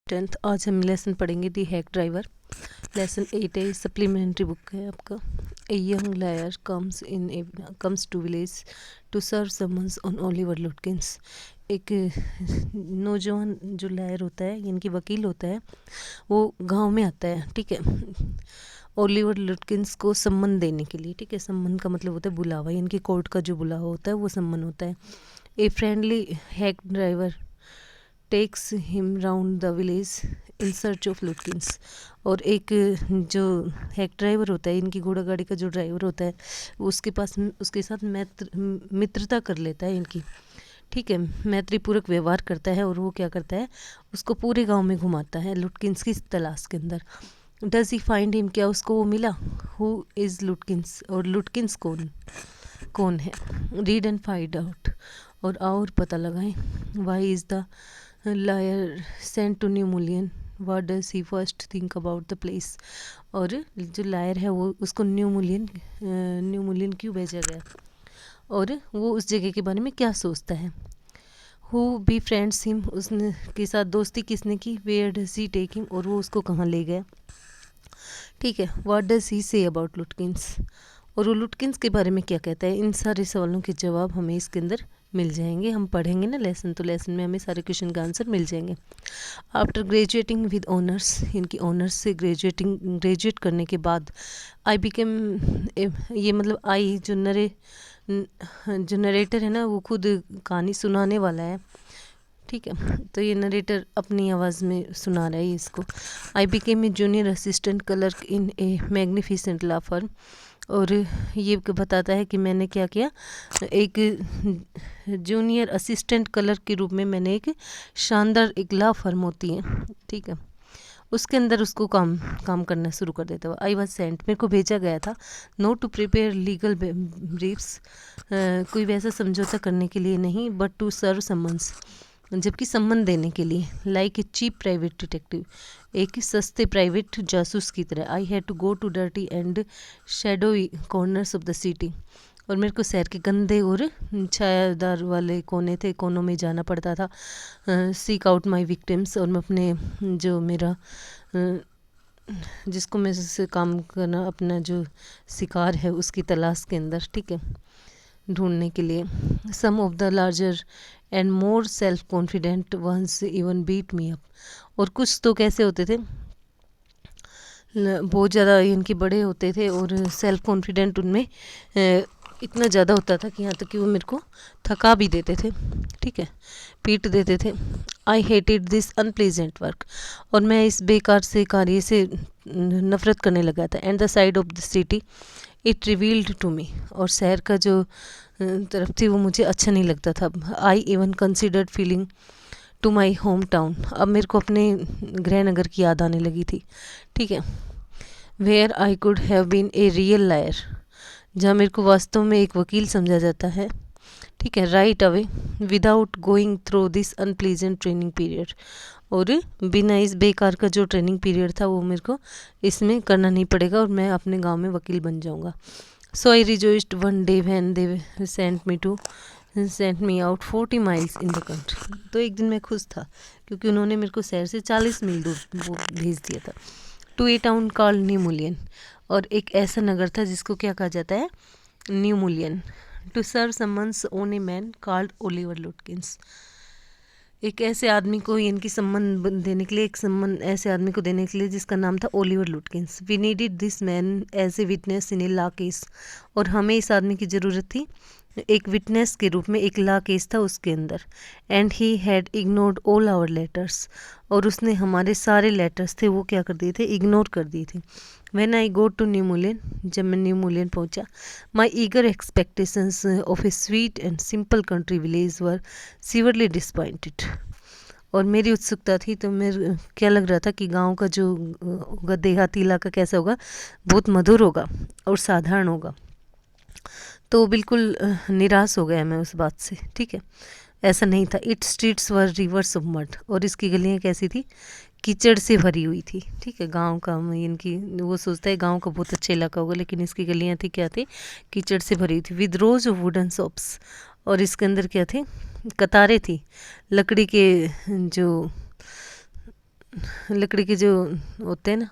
10th आज हम lesson पढ़ेंगे दी हैक ड्राइवर। लेसन 8 है, सप्लीमेंट्री बुक है आपका। A young lawyer comes to village to serve summons on Oliver Lutkins. एक नौजवान जो लायर होता है यानी कि वकील होता है वो गांव में आता है, ठीक है, ओलिवर लुटकिंस को सम्मन देने के लिए। ठीक है, सम्मन का मतलब होता है बुलावा, यानी कि कोर्ट का जो बुलावा होता है वो सम्मन होता है। A friendly hack driver takes him round the village in search of Lutkins. और एक जो हैक ड्राइवर होता है, इनकी घोड़ा गाड़ी का जो ड्राइवर होता है, वो उसके साथ मित्रता कर लेता है इनकी, ठीक है, मैत्रीपूर्वक व्यवहार करता है। और वो क्या करता है, उसको पूरे गांव में घुमाता है लुटकिंस की तलाश के अंदर। डज ही फाइंड हिम, क्या उसको वो मिला? हु इज़ लुटकिंस, और लुटकिंस कौन है? रीड एंड फाइंड आउट, और और पता लगाएं। Why is the lawyer sent to New Mullion, what does he first think about the place. और जो लायर है वो उसको न्यू मुलियन क्यों भेजा गया, और वो उस जगह के बारे में क्या सोचता है। हु बी फ्रेंड्स हिम, उसने के साथ दोस्ती किसने की। Where does he take him, और वो उसको कहाँ ले गया, ठीक है। What does he say about लुटकिंस, और वो लुटकिंस के बारे में क्या कहता है। इन सारे सवालों के जवाब हमें इसके अंदर मिल जाएंगे। हम पढ़ेंगे ना लेसन, तो लेसन में हमें सारे क्वेश्चन का आंसर मिल जाएंगे। आफ्टर ग्रेजुएटिंग विद ऑनर्स, इनकी ऑनर्स से ग्रेजुएट करने के बाद आई बिकेम, ये मतलब आई जो नरेटर है ना वो खुद कहानी सुनाने वाला है, ठीक है, तो ये नरेटर अपनी आवाज़ में सुना रहा है इसको। I became a junior assistant clerk in A magnificent law firm, और ये बताता है कि मैंने क्या किया, एक जूनियर असिस्टेंट क्लर्क के रूप में मैंने एक शानदार एक लॉ फर्म होती है, ठीक है, उसके अंदर उसको काम करना शुरू कर देता हुआ। आई वॉज सेंट, मेरे को भेजा गया था, not to prepare legal briefs, कोई वैसा समझौता करने के लिए नहीं, बट टू सर्व समन्स, जबकि सम्मन देने के लिए। Like a cheap private detective, एक सस्ते प्राइवेट जासूस की तरह। I had to go to dirty and shadowy corners of the city, और मेरे को शहर के गंदे और छायादार वाले कोनों में जाना पड़ता था। सीक आउट माई विक्टिम्स, और मैं अपने जो मेरा जिसको मैं से काम करना, अपना जो शिकार है उसकी तलाश के अंदर, ठीक है, ढूंढने के लिए। Some of the larger and more self confident once even beat me up, और कुछ तो कैसे होते थे, बहुत ज़्यादा इनके बड़े होते थे और सेल्फ कॉन्फिडेंट उनमें इतना ज़्यादा होता था कि यहाँ तक कि वो मेरे को थका भी देते थे, ठीक है, पीट देते थे। I hated this unpleasant work, और मैं इस बेकार से कार्य से नफ़रत करने लगा था। And the side of the city it revealed to me, और शहर का जो तरफ थी वो मुझे अच्छा नहीं लगता था। I even considered feeling to my home town, अब मेरे को अपने गृहनगर की याद आने लगी थी, ठीक है। Where I could have been a real lawyer, जहाँ मेरे को वास्तव में एक वकील समझा जाता है, ठीक है। Right away without going through this unpleasant training period, और बिना इस बेकार का जो ट्रेनिंग पीरियड था वो मेरे को इसमें करना नहीं पड़ेगा, और मैं अपने गांव में वकील बन जाऊंगा। So I rejoiced one day when they sent me out 40 miles in the country. तो एक दिन मैं खुश था क्योंकि उन्होंने मेरे को शहर से 40 मील दूर वो भेज दिया था। To a town called New Mullion, और एक ऐसा नगर था जिसको क्या कहा जाता है, New Mullion. To serve summons on a man called Oliver Lutkins, एक ऐसे आदमी को इनकी सम्मन देने के लिए, एक सम्मन ऐसे आदमी को देने के लिए जिसका नाम था Oliver Lutkins. We needed this man as a witness in a law case, और हमें इस आदमी की ज़रूरत थी एक विटनेस के रूप में, एक लॉ केस था उसके अंदर। And he had ignored all our letters, और उसने हमारे सारे लेटर्स थे वो क्या कर दिए थे, इग्नोर कर दिए थे। When I go to New Mullion, जब मैं न्यू मुलियन पहुंचा, my eager expectations of a sweet and simple country village were severely disappointed, और मेरी उत्सुकता थी तो मेरे क्या लग रहा था कि गांव का जो होगा, देहाती इलाका कैसा होगा, बहुत मधुर होगा और साधारण होगा। तो बिल्कुल निराश हो गया मैं उस बात से, ठीक है, ऐसा नहीं था। It's streets were reverse of mud, और इसकी गलियाँ कैसी थी, कीचड़ से भरी हुई थी, ठीक है। गांव का इनकी वो सोचता है गांव का बहुत अच्छा इलाका होगा, लेकिन इसकी गलियाँ थी क्या थी, कीचड़ से भरी हुई थी। With rose of wooden shops, और इसके अंदर क्या थे, कतारें थी लकड़ी के जो लकड़ी के जो होते हैं ना,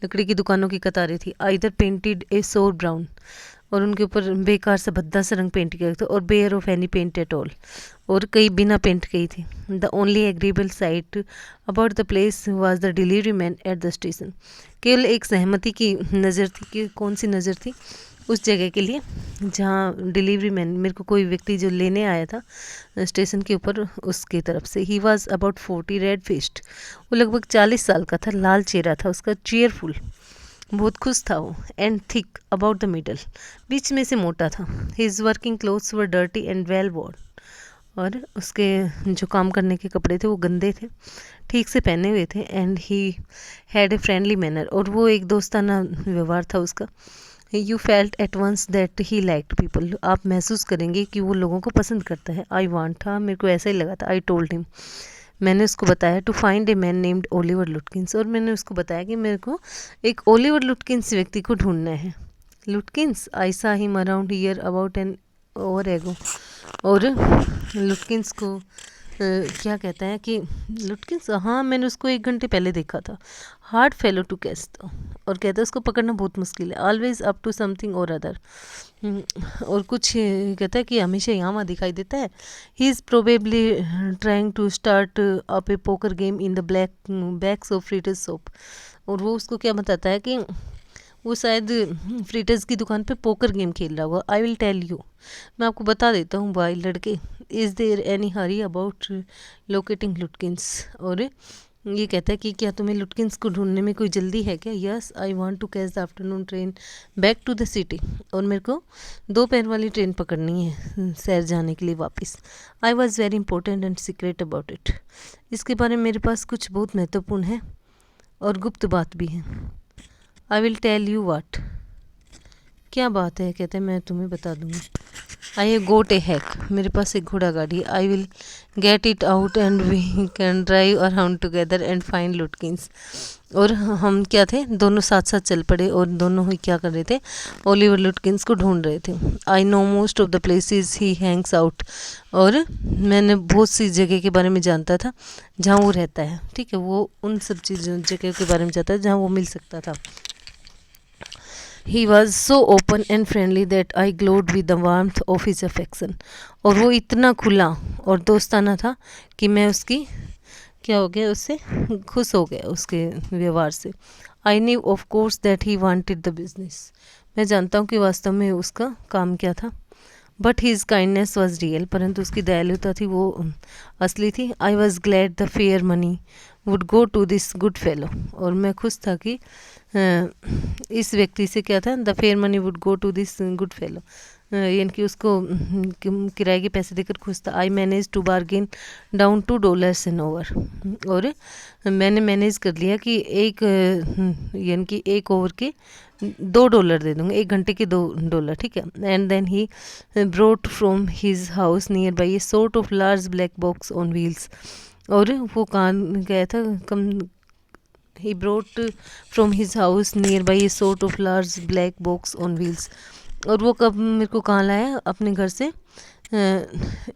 लकड़ी की दुकानों की कतारें थी। आइदर पेंटेड ए सोर ब्राउन, और उनके ऊपर बेकार सा भद्दा सा रंग पेंट किया था, और bare of any paint at all, और कई बिना पेंट की थी। The only agreeable sight about the place was the delivery man at the station. केवल एक सहमति की नज़र थी, कि कौन सी नज़र थी, उस जगह के लिए जहाँ डिलीवरी मैन, मेरे को कोई व्यक्ति जो लेने आया था स्टेशन के ऊपर, उसकी तरफ से। He was about 40, red faced, वो लगभग 40 साल का था, लाल चेहरा था उसका, चीयरफुल, बहुत खुश था वो, and thick about the middle, बीच में से मोटा था। His working clothes were dirty and well worn, और उसके जो काम करने के कपड़े थे वो गंदे थे, ठीक से पहने हुए थे। And he had a friendly manner, और वो एक दोस्ताना व्यवहार था उसका। You felt at once that he liked people, आप महसूस करेंगे कि वो लोगों को पसंद करता है। आई वांट था, मेरे को ऐसा ही लगा था। आई टोल्ड हिम, मैंने उसको बताया, to find a man named Oliver Lutkins, और मैंने उसको बताया कि मेरे को एक ओलिवर लुटकिंस व्यक्ति को ढूंढना है। लुटकिंस, आई सा him around here about an over एगो, और लुटकिंस को क्या कहता है कि लुटकिंस, हाँ मैंने उसको 1 घंटे पहले देखा था। हार्ड फेलो टू कैच, और कहता है उसको पकड़ना बहुत मुश्किल है। ऑलवेज अप टू समथिंग और अदर, और कुछ कहता है कि हमेशा यहाँ वहाँ दिखाई देता है। He is probably trying to start up a poker game in the black bags of Fritters soap, और वो उसको क्या बताता है कि वो शायद फ्रीटर्स की दुकान पे पोकर गेम खेल रहा होगा। आई विल टेल यू, मैं आपको बता देता हूँ भाई लड़के। Is there any hurry about locating Lutkins, और ये कहता है कि क्या तुम्हें लुटकिंस को ढूंढने में कोई जल्दी है क्या? Yes, I want to catch the afternoon train back to the city, और मेरे को दोपहर वाली ट्रेन पकड़नी है शहर जाने के लिए वापस। I was very important and secret about it, इसके बारे में मेरे पास कुछ बहुत महत्वपूर्ण है और गुप्त बात भी है। आई विल टेल यू वाट, क्या बात है? कहते हैं मैं तुम्हें बता दूंगा। आई गोट ए हैक, मेरे पास एक घोड़ा गाड़ी। I will get it out and we can drive around together and find Lutkins, और हम क्या थे, दोनों साथ साथ चल पड़े, और दोनों ही क्या कर रहे थे, ओलिवर लुटकिंस को ढूंढ रहे थे। I know most of the places he Hanks out, और मैंने बहुत सी जगह के बारे में जानता था जहाँ वो रहता है। ठीक है, वो उन सब चीज़ों जगह के बारे में जानता है जहाँ वो मिल सकता था। He was so open and friendly that I glowed with the warmth of his affection, और वो इतना खुला और दोस्ताना था कि मैं उसकी क्या हो गया, उससे खुश हो गया उसके व्यवहार से। I knew of course that he wanted the business, मैं जानता हूँ कि वास्तव में उसका काम क्या था। But his kindness was real, परंतु उसकी दयालुता थी वो असली थी। I was glad the fare money would go to this good fellow, और मैं खुश था कि इस व्यक्ति से क्या था, the fare money would go to this good fellow, यानी कि उसको किराए के पैसे देकर खुश था। I manage to bargain down $2 an over, और मैंने मैनेज कर लिया कि एक यानी कि एक ओवर के $2 दे दूँगा, 1 घंटे के $2, ठीक है। And then he brought from his house nearby a sort of large black box on wheels, और वो कहाँ गया था, he brought from his house nearby a sort of large black box on wheels, और वो कब मेरे को कहाँ लाया, अपने घर से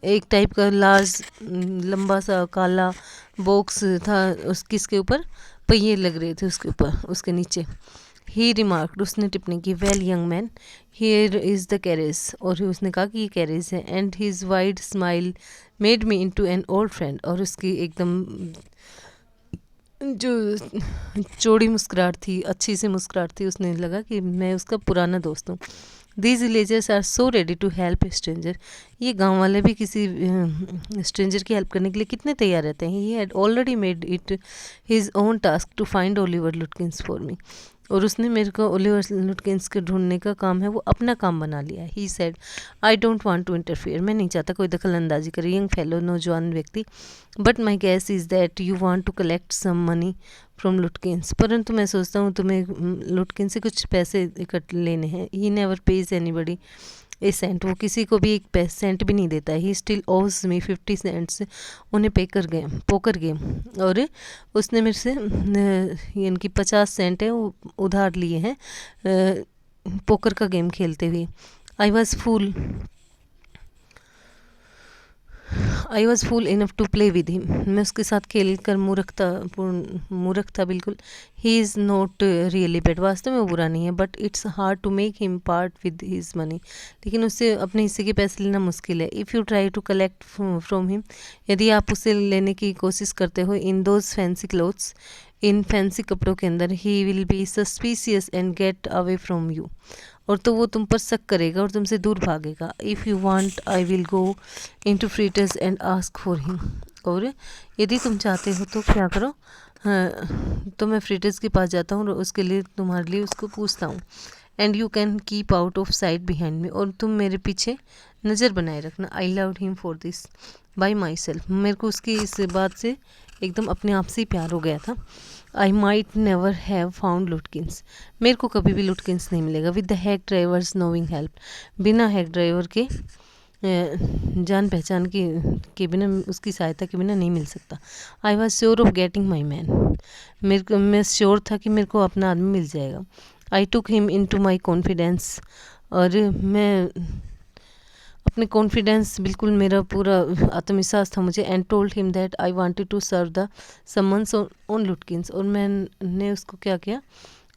एक टाइप का लार्ज लंबा सा काला बॉक्स था, उस किसके ऊपर पहिए लग रहे थे उसके ऊपर, उसके नीचे। ही रिमार्क्ड, उसने टिप्पणी की, well young man here is the carriage, और उसने कहा कि ये कैरेज है। And his wide smile made me into an old friend, और उसकी एकदम जो चौड़ी मुस्कुराहट थी, अच्छी सी मुस्कुराहट थी, उसने लगा कि मैं उसका पुराना दोस्त हूँ। These villagers are so ready to help a stranger, ये गांव वाले भी किसी स्ट्रेंजर की हेल्प करने के लिए कितने तैयार रहते हैं। He had already made it his own task to find Oliver Lutkins for me, और उसने मेरे को ओलिवर लुटकिंस के ढूंढने का काम है वो अपना काम बना लिया। He said I don't want to interfere, मैं नहीं चाहता कोई दखल अंदाजी करे, यंग फेलो, नौजवान व्यक्ति। But my guess is that you want to collect some money from Lutkins, परंतु मैं सोचता हूँ तुम्हें लुटकिन से कुछ पैसे इकट्ठे लेने हैं। He never pays anybody a cent, वो किसी को भी एक सेंट भी नहीं देता है। ही स्टिल ओज मी 50 सेंट्स, उन्हें पोकर गेम, और उसने मेरे से यानी कि 50 सेंट है वो उधार लिए हैं पोकर का गेम खेलते हुए। I was fool I was fool enough to play with him, मैं उसके साथ खेल कर मूर्ख था बिल्कुल। He is not really bad, वास्तव में वो बुरा नहीं है, but it's hard to make him part with his money, लेकिन उससे अपने हिस्से के पैसे लेना मुश्किल है। If you try to collect from him, यदि आप उसे लेने की कोशिश करते हो, in those fancy clothes, in fancy कपड़ों के अंदर, he will be suspicious and get away from you, और तो वो तुम पर शक करेगा और तुमसे दूर भागेगा। If you want I will go into Fritters and ask for him, और यदि तुम चाहते हो तो क्या करो, हाँ, तो मैं फ्रीटर्स के पास जाता हूँ और उसके लिए तुम्हारे लिए उसको पूछता हूँ। And you can keep out of site behind me, और तुम मेरे पीछे नज़र बनाए रखना। I love him for this by my self, मेरे को उसकी इस बात से एकदम अपने आप से ही प्यार हो गया था। I might never have found लुटकिंस, मेरे को कभी भी लुटकिंस नहीं मिलेगा। With the hack drivers knowing help, बिना हैक ड्राइवर के जान पहचान के बिना, उसकी सहायता के बिना नहीं मिल सकता। I was sure of getting my man, मैं श्योर था कि मेरे को अपना आदमी मिल जाएगा। I took him into my confidence, और मैं अपने कॉन्फिडेंस, बिल्कुल मेरा पूरा आत्मविश्वास था मुझे। And told him that I wanted to serve the summons on Lutkins, और मैंने उसको क्या किया,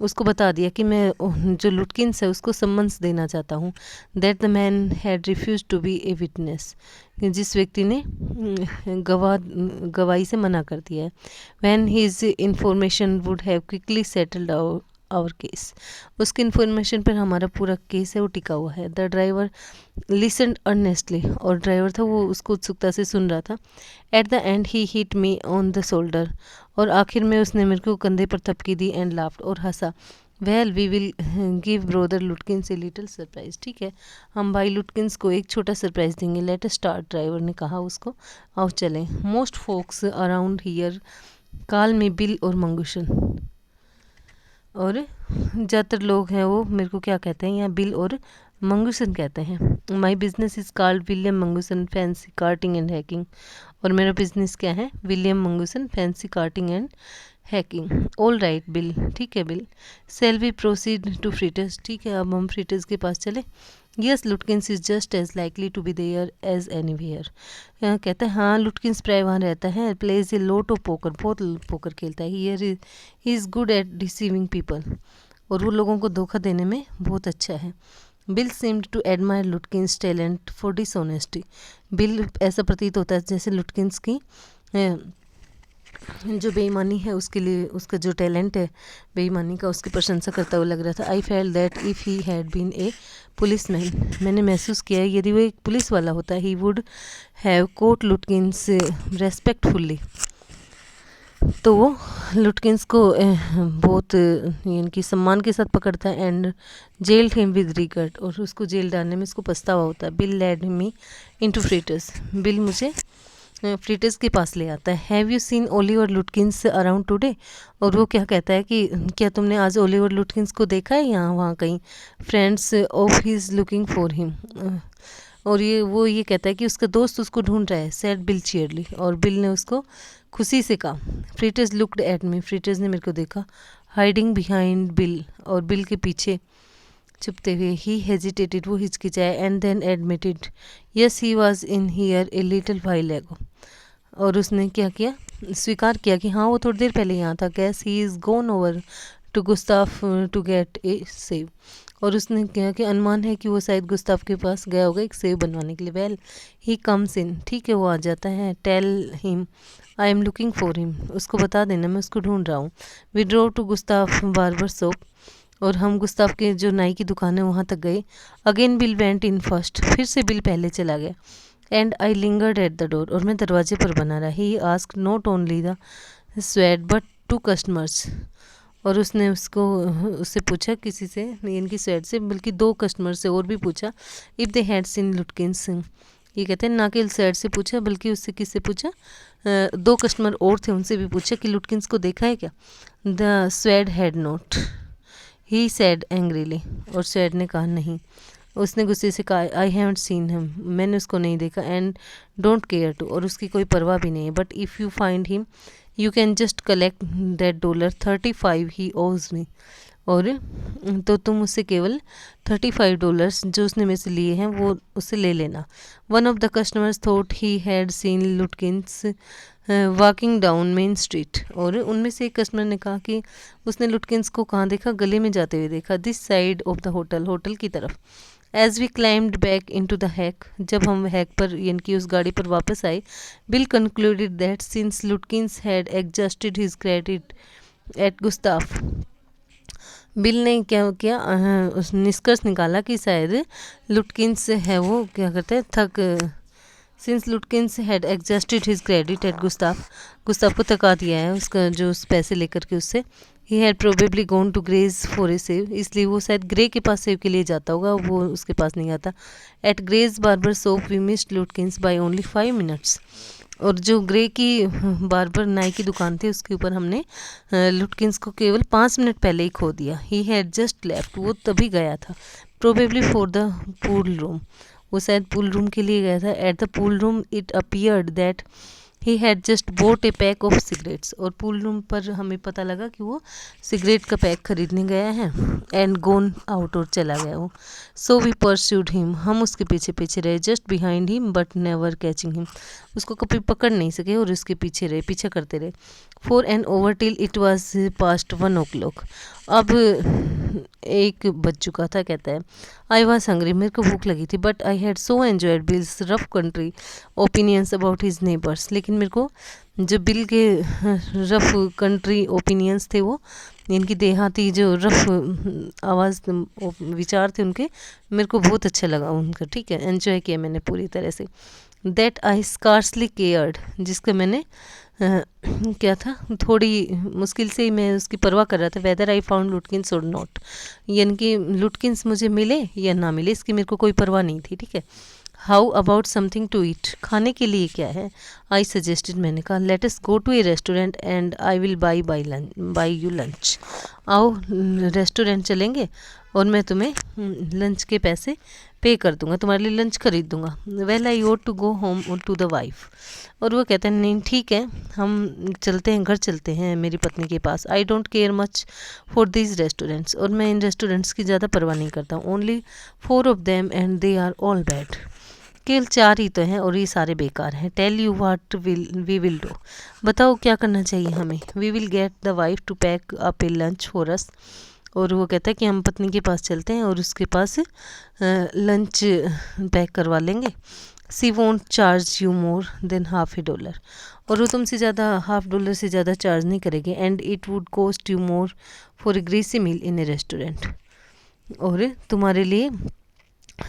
उसको बता दिया कि मैं जो लुटकिंस है उसको सम्मन्स देना चाहता हूँ। That the man had refused to be a witness, जिस व्यक्ति ने गवाही से मना कर दिया है। When his information would have quickly settled our case, उसकी इन्फॉर्मेशन पर हमारा पूरा केस है वो टिका हुआ है। द ड्राइवर लिसन्ड अर्नेस्टली, और ड्राइवर था वो उसको उत्सुकता से सुन रहा था। At the end he hit me on the shoulder, और आखिर में उसने मेरे को कंधे पर थपकी दी। एंड लाफ्ड, और हंसा। Well we will give brother Lutkins a little surprise, ठीक है, हम भाई लुटकिंस को एक छोटा सरप्राइज देंगे। लेट अस स्टार्ट, ड्राइवर ने कहा उसको, आओ चलें। Most folks around here call me Bill और मंगूशन, और ज़्यादातर लोग हैं वो मेरे को क्या कहते हैं यहाँ, बिल और मंगूसन कहते हैं। My business is called William Magnuson fancy carting and hacking, और मेरा बिजनेस क्या है, William Magnuson fancy carting and hacking. All right Bill, ठीक है Bill. Shall we proceed to Fritters, ठीक है अब हम फ्रीटर्स के पास चले। Yes Lutkins is just as likely to be there as anywhere वेयर, कहता है हाँ लुटकिंस प्राय वहाँ रहता है। Plays a lot of poker, बहुत पोकर खेलता है। Here he is good at deceiving people, और वो लोगों को धोखा देने में बहुत अच्छा है। Bill seemed to admire Lutkins talent for dishonesty, Bill ऐसा प्रतीत होता है जैसे लुटकिंस की जो बेईमानी है उसके लिए, उसका जो टैलेंट है बेईमानी का, उसकी प्रशंसा करता हुआ लग रहा था। I felt that if he had been a policeman, मैंने महसूस किया है यदि वो एक पुलिस वाला होता, he would have caught Lutkins respectfully, तो वो लुटकिंस को बहुत इनकी सम्मान के साथ पकड़ता है। And jailed him with regret, और उसको जेल डालने में उसको पछतावा होता है। Bill led me into Fritters, Bill मुझे फ्रीटर्स के पास ले आता है। Have you seen Oliver Lutkins around today, और वो क्या कहता है कि क्या तुमने आज ओलिवर लुटकिंस को देखा है यहाँ वहाँ कहीं। Friends of his looking for him, और ये कहता है कि उसका दोस्त उसको ढूंढ रहा है। सैड बिल चीयरली, और बिल ने उसको खुशी से कहा। फ्रीटर्स लुक्ड एट मी, फ्रीटर्स ने मेरे को देखा। हाइडिंग बिहाइंड बिल, और बिल के पीछे छुपते हुए। ही हेजिटेटेड, वो हिचकिचाया। And then admitted yes he was in here a little while ago, और उसने क्या किया, स्वीकार किया कि हाँ वो थोड़ी देर पहले यहाँ था। Guess he is gone over to Gustaf to get a shave, और उसने कहा कि अनुमान है कि वो शायद गुस्ताफ के पास गया होगा एक सेव बनवाने के लिए। वेल ही कम्स इन, ठीक है वो आ जाता है। Tell him I am looking for him, उसको बता देना मैं उसको ढूंढ रहा हूँ। We drove to Gustaf barber shop, और हम गुस्ताफ के जो नाई की दुकान है वहाँ तक गए। Again Bill went in first, फिर से बिल पहले चला गया। And I lingered at the door, और मैं दरवाजे पर बना रहा। He asked not only the Swede but two customers, और उसने उससे पूछा किसी से, इनकी स्वेट से, बल्कि 2 कस्टमर से और भी पूछा। इफ़ दे हैड सीन लुटकिंस, ये कहते हैं ना कि स्वेट से पूछा बल्कि उससे किससे पूछा, 2 कस्टमर और थे उनसे भी पूछा कि लुटकिंस को देखा है क्या। The swayed had not, he sad angrily, और सैड ने कहा नहीं। उसने गुस्से से कहा आई हैवंट सीन हिम, मैंने उसको नहीं देखा। एंड डोंट केयर टू, और उसकी कोई परवाह भी नहीं है। But if you find him you can just collect that $35 ही ओज मी, और तो तुम उससे केवल $35 जो उसने मेरे से लिए हैं वो उससे ले लेना। One of the customers thought he had seen लुटकिंस walking down main street, और उनमें से एक कस्टमर ने कहा कि उसने लुटकिंस को कहाँ देखा, गली में जाते हुए देखा, this side of the hotel, hotel की तरफ। As we climbed back into the hack, जब हम हैक पर यानी कि उस गाड़ी पर वापस आए, bill concluded that since लुटकिंस had adjusted his credit at Gustave, bill ने क्या किया, उस निष्कर्ष निकाला कि शायद लुटकिंस है वो क्या करते हैं since लुटकिंस had adjusted his credit at Gustave को थका दिया है उसका जो उस पैसे लेकर के उससे, he had probably gone to Gray's for a shave, इसलिए वो शायद ग्रे के पास सेव के लिए जाता होगा, वो उसके पास नहीं आता। At Gray's barber shop we missed Lutkins by only 5 minutes, और जो ग्रे की बार्बर नाई की दुकान थी उसके ऊपर हमने लुटकिंस को केवल 5 मिनट पहले ही खो दिया। ही हैड जस्ट लेफ्ट, वो तभी गया था। Probably for the pool room, वो शायद पूल रूम के लिए गया था। At the pool room it appeared that he had just boat A pack of cigarettes, और पूल रूम पर हमें पता लगा कि वो सिगरेट का पैक खरीदने गया है। एंड गोन आउट, और चला गया वो। सो वी परस्यूड हिम, हम उसके पीछे पीछे रहे, just behind him but never catching him, उसको कभी पकड़ नहीं सके और उसके पीछे रहे, पीछा करते रहे। For an hour till it was past 1 o'clock, अब 1 बज चुका था। कहता है आई वॉज हंग्री, मेरे को भूख लगी थी, but I had so enjoyed bills rough country opinions about his neighbours, लेकिन मेरे को जो बिल के रफ कंट्री ओपिनियंस थे, वो इनकी देहाती जो रफ आवाज़ विचार थे उनके, मेरे को बहुत अच्छा लगा उनका, ठीक है, एन्जॉय किया मैंने पूरी तरह से। दैट आई स्कार्सली केयर्ड, जिसका मैंने क्या था, थोड़ी मुश्किल से ही मैं उसकी परवाह कर रहा था, वेदर आई फाउंड लुटकिंस और नॉट, यानी कि लुटकिंस मुझे मिले या ना मिले इसकी मेरे को कोई परवाह नहीं थी, ठीक है। How about something to eat, खाने के लिए क्या है। आई सजेस्टेड, मैंने कहा let us go to a restaurant and I will buy you lunch, आओ रेस्टोरेंट चलेंगे और मैं तुम्हें लंच के पैसे पे कर दूंगा, तुम्हारे लिए लंच खरीद दूंगा। Well I ought to go home to the wife, और वो कहते हैं नहीं ठीक है हम चलते हैं, घर चलते हैं मेरी पत्नी के पास। I don't care much for this restaurants, और मैं इन रेस्टोरेंट्स की ज़्यादा परवाह नहीं करता हूँ। Only 4 of them and they are all bad, केवल 4 ही तो हैं और ये सारे बेकार हैं। Tell you what we will do, बताओ क्या करना चाहिए हमें। We will get the wife to pack up a lunch for us, और वो कहता है कि हम पत्नी के पास चलते हैं और उसके पास लंच पैक करवा लेंगे। She won't charge you more than $50, और वो तुमसे ज़्यादा $50 से ज़्यादा चार्ज नहीं करेगी। And it would cost you more for a greasy meal in a restaurant, और तुम्हारे लिए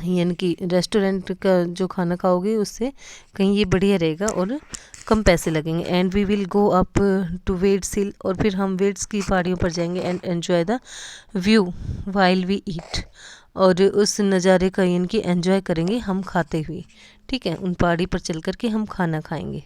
यानी कि रेस्टोरेंट का जो खाना खाओगे उससे कहीं ये बढ़िया रहेगा और कम पैसे लगेंगे। And we will go up to Wetts Hill, और फिर हम वेट्स की पहाड़ियों पर जाएंगे। And enjoy the view while we eat, और उस नज़ारे का यानी कि एन्जॉय करेंगे हम खाते हुए, ठीक है, उन पहाड़ी पर चल कर के हम खाना खाएंगे।